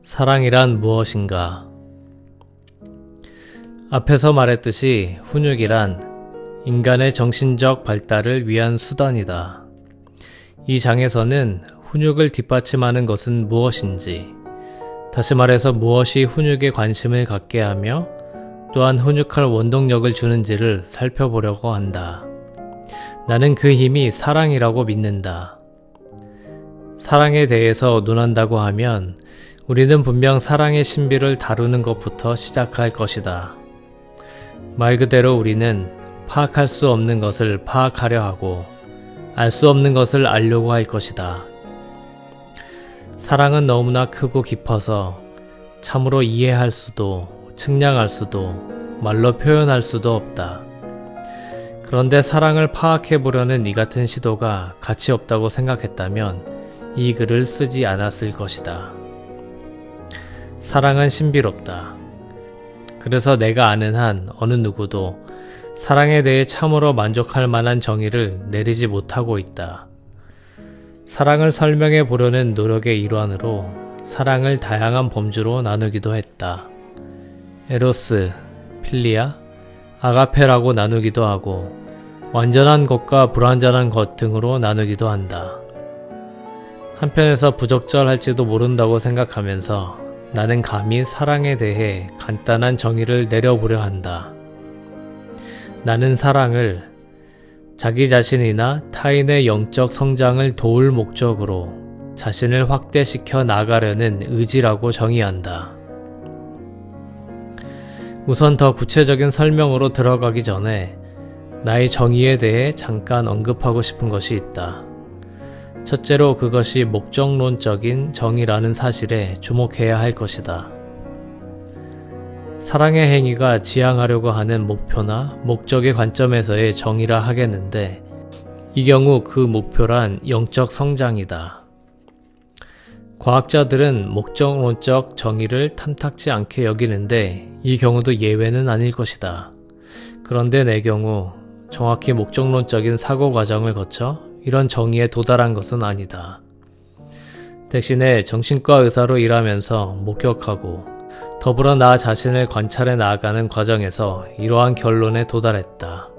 사랑이란 무엇인가? 앞에서 말했듯이 훈육이란 인간의 정신적 발달을 위한 수단이다. 이 장에서는 훈육을 뒷받침하는 것은 무엇인지, 다시 말해서 무엇이 훈육에 관심을 갖게 하며 또한 훈육할 원동력을 주는지를 살펴보려고 한다. 나는 그 힘이 사랑이라고 믿는다. 사랑에 대해서 논한다고 하면 우리는 분명 사랑의 신비를 다루는 것부터 시작할 것이다. 말 그대로 우리는 파악할 수 없는 것을 파악하려 하고 알 수 없는 것을 알려고 할 것이다. 사랑은 너무나 크고 깊어서 참으로 이해할 수도 측량할 수도 말로 표현할 수도 없다. 그런데 사랑을 파악해 보려는 이 같은 시도가 가치 없다고 생각했다면 이 글을 쓰지 않았을 것이다. 사랑은 신비롭다. 그래서 내가 아는 한 어느 누구도 사랑에 대해 참으로 만족할 만한 정의를 내리지 못하고 있다. 사랑을 설명해 보려는 노력의 일환으로 사랑을 다양한 범주로 나누기도 했다. 에로스, 필리아, 아가페라고 나누기도 하고 완전한 것과 불완전한 것 등으로 나누기도 한다. 한편에서 부적절할지도 모른다고 생각하면서 나는 감히 사랑에 대해 간단한 정의를 내려보려 한다. 나는 사랑을 자기 자신이나 타인의 영적 성장을 도울 목적으로 자신을 확대시켜 나가려는 의지라고 정의한다. 우선 더 구체적인 설명으로 들어가기 전에 나의 정의에 대해 잠깐 언급하고 싶은 것이 있다. 첫째로 그것이 목적론적인 정의라는 사실에 주목해야 할 것이다. 사랑의 행위가 지향하려고 하는 목표나 목적의 관점에서의 정의라 하겠는데 이 경우 그 목표란 영적 성장이다. 과학자들은 목적론적 정의를 탐탁지 않게 여기는데 이 경우도 예외는 아닐 것이다. 그런데 내 경우 정확히 목적론적인 사고 과정을 거쳐 이런 정의에 도달한 것은 아니다. 대신에 정신과 의사로 일하면서 목격하고 더불어 나 자신을 관찰해 나아가는 과정에서 이러한 결론에 도달했다.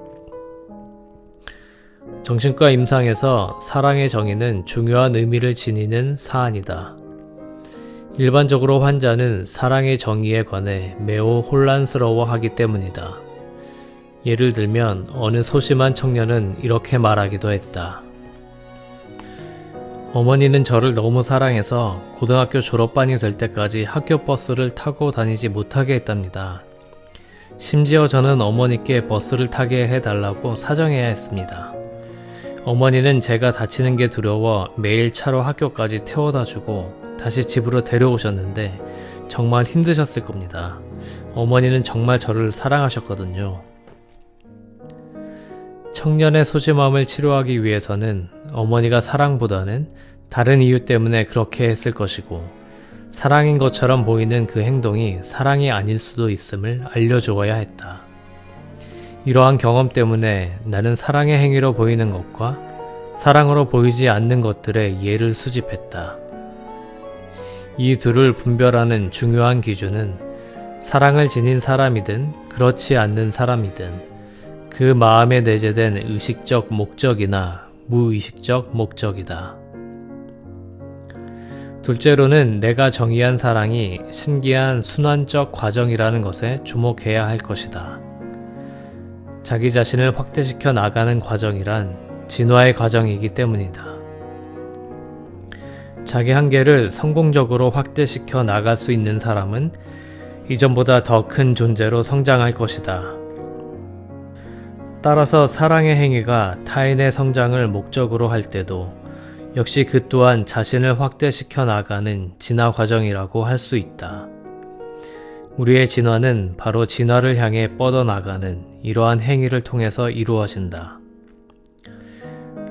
정신과 임상에서 사랑의 정의는 중요한 의미를 지니는 사안이다. 일반적으로 환자는 사랑의 정의에 관해 매우 혼란스러워하기 때문이다. 예를 들면 어느 소심한 청년은 이렇게 말하기도 했다. 어머니는 저를 너무 사랑해서 고등학교 졸업반이 될 때까지 학교 버스를 타고 다니지 못하게 했답니다. 심지어 저는 어머니께 버스를 타게 해달라고 사정해야 했습니다. 어머니는 제가 다치는 게 두려워 매일 차로 학교까지 태워다 주고 다시 집으로 데려오셨는데 정말 힘드셨을 겁니다. 어머니는 정말 저를 사랑하셨거든요. 청년의 소심함을 치료하기 위해서는 어머니가 사랑보다는 다른 이유 때문에 그렇게 했을 것이고 사랑인 것처럼 보이는 그 행동이 사랑이 아닐 수도 있음을 알려주어야 했다. 이러한 경험 때문에 나는 사랑의 행위로 보이는 것과 사랑으로 보이지 않는 것들의 예를 수집했다. 이 둘을 분별하는 중요한 기준은 사랑을 지닌 사람이든 그렇지 않는 사람이든 그 마음에 내재된 의식적 목적이나 무의식적 목적이다. 둘째로는 내가 정의한 사랑이 신기한 순환적 과정이라는 것에 주목해야 할 것이다. 자기 자신을 확대시켜 나가는 과정이란 진화의 과정이기 때문이다. 자기 한계를 성공적으로 확대시켜 나갈 수 있는 사람은 이전보다 더 큰 존재로 성장할 것이다. 따라서 사랑의 행위가 타인의 성장을 목적으로 할 때도 역시 그 또한 자신을 확대시켜 나가는 진화 과정이라고 할 수 있다. 우리의 진화는 바로 진화를 향해 뻗어나가는 이러한 행위를 통해서 이루어진다.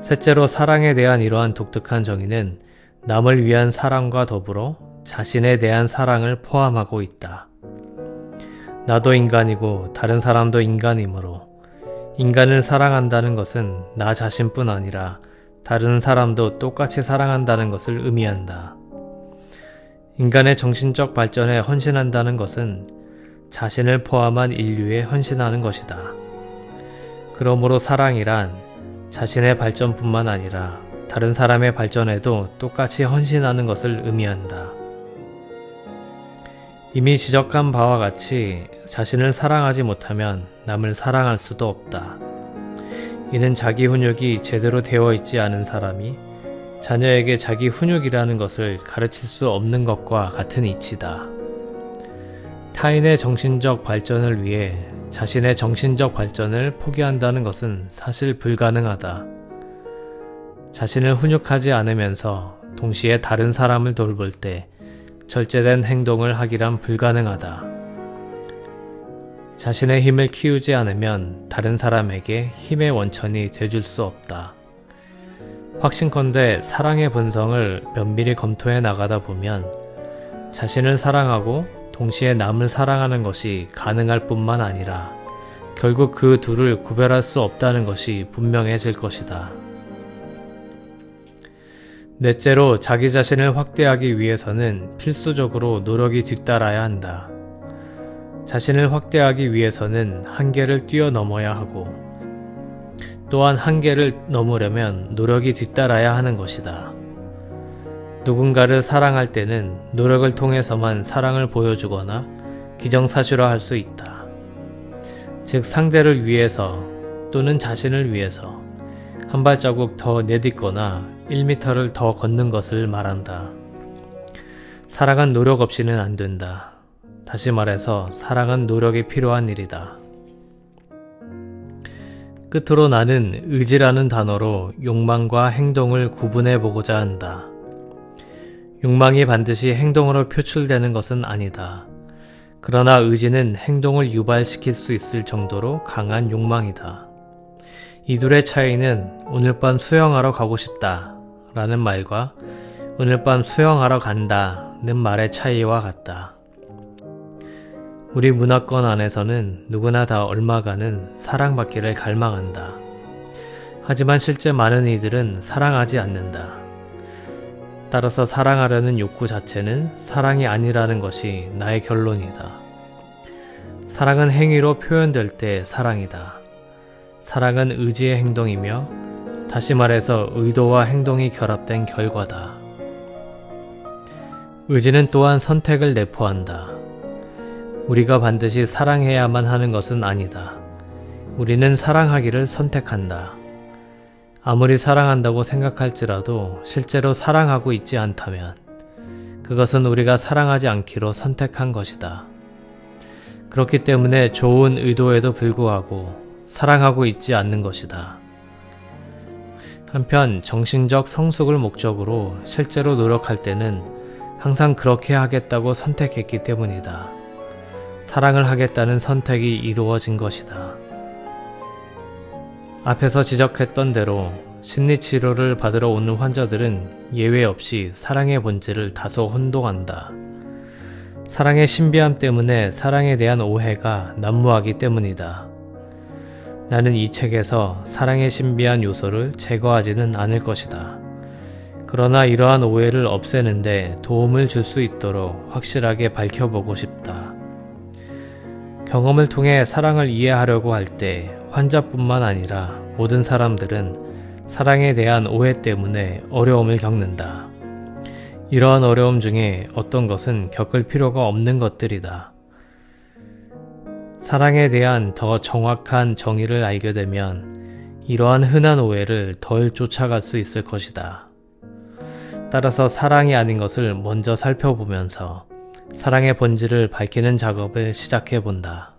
셋째로 사랑에 대한 이러한 독특한 정의는 남을 위한 사랑과 더불어 자신에 대한 사랑을 포함하고 있다. 나도 인간이고 다른 사람도 인간이므로 인간을 사랑한다는 것은 나 자신뿐 아니라 다른 사람도 똑같이 사랑한다는 것을 의미한다. 인간의 정신적 발전에 헌신한다는 것은 자신을 포함한 인류에 헌신하는 것이다. 그러므로 사랑이란 자신의 발전뿐만 아니라 다른 사람의 발전에도 똑같이 헌신하는 것을 의미한다. 이미 지적한 바와 같이 자신을 사랑하지 못하면 남을 사랑할 수도 없다. 이는 자기 훈육이 제대로 되어 있지 않은 사람이 자녀에게 자기 훈육이라는 것을 가르칠 수 없는 것과 같은 이치다. 타인의 정신적 발전을 위해 자신의 정신적 발전을 포기한다는 것은 사실 불가능하다. 자신을 훈육하지 않으면서 동시에 다른 사람을 돌볼 때 절제된 행동을 하기란 불가능하다. 자신의 힘을 키우지 않으면 다른 사람에게 힘의 원천이 되줄 수 없다. 확신컨대 사랑의 본성을 면밀히 검토해 나가다 보면 자신을 사랑하고 동시에 남을 사랑하는 것이 가능할 뿐만 아니라 결국 그 둘을 구별할 수 없다는 것이 분명해질 것이다. 넷째로 자기 자신을 확대하기 위해서는 필수적으로 노력이 뒤따라야 한다. 자신을 확대하기 위해서는 한계를 뛰어넘어야 하고 또한 한계를 넘으려면 노력이 뒤따라야 하는 것이다. 누군가를 사랑할 때는 노력을 통해서만 사랑을 보여주거나 기정사실화할 수 있다. 즉 상대를 위해서 또는 자신을 위해서 한 발자국 더 내딛거나 1m를 더 걷는 것을 말한다. 사랑은 노력 없이는 안 된다. 다시 말해서 사랑은 노력이 필요한 일이다. 끝으로 나는 의지라는 단어로 욕망과 행동을 구분해 보고자 한다. 욕망이 반드시 행동으로 표출되는 것은 아니다. 그러나 의지는 행동을 유발시킬 수 있을 정도로 강한 욕망이다. 이 둘의 차이는 오늘 밤 수영하러 가고 싶다 라는 말과 오늘 밤 수영하러 간다 는 말의 차이와 같다. 우리 문화권 안에서는 누구나 다 얼마간은 사랑받기를 갈망한다. 하지만 실제 많은 이들은 사랑하지 않는다. 따라서 사랑하려는 욕구 자체는 사랑이 아니라는 것이 나의 결론이다. 사랑은 행위로 표현될 때 사랑이다. 사랑은 의지의 행동이며 다시 말해서 의도와 행동이 결합된 결과다. 의지는 또한 선택을 내포한다. 우리가 반드시 사랑해야만 하는 것은 아니다. 우리는 사랑하기를 선택한다. 아무리 사랑한다고 생각할지라도 실제로 사랑하고 있지 않다면 그것은 우리가 사랑하지 않기로 선택한 것이다. 그렇기 때문에 좋은 의도에도 불구하고 사랑하고 있지 않는 것이다. 한편 정신적 성숙을 목적으로 실제로 노력할 때는 항상 그렇게 하겠다고 선택했기 때문이다. 사랑을 하겠다는 선택이 이루어진 것이다. 앞에서 지적했던 대로 심리치료를 받으러 오는 환자들은 예외 없이 사랑의 본질을 다소 혼동한다. 사랑의 신비함 때문에 사랑에 대한 오해가 난무하기 때문이다. 나는 이 책에서 사랑의 신비한 요소를 제거하지는 않을 것이다. 그러나 이러한 오해를 없애는데 도움을 줄 수 있도록 확실하게 밝혀보고 싶다. 경험을 통해 사랑을 이해하려고 할 때 환자뿐만 아니라 모든 사람들은 사랑에 대한 오해 때문에 어려움을 겪는다. 이러한 어려움 중에 어떤 것은 겪을 필요가 없는 것들이다. 사랑에 대한 더 정확한 정의를 알게 되면 이러한 흔한 오해를 덜 쫓아갈 수 있을 것이다. 따라서 사랑이 아닌 것을 먼저 살펴보면서 사랑의 본질을 밝히는 작업을 시작해 본다.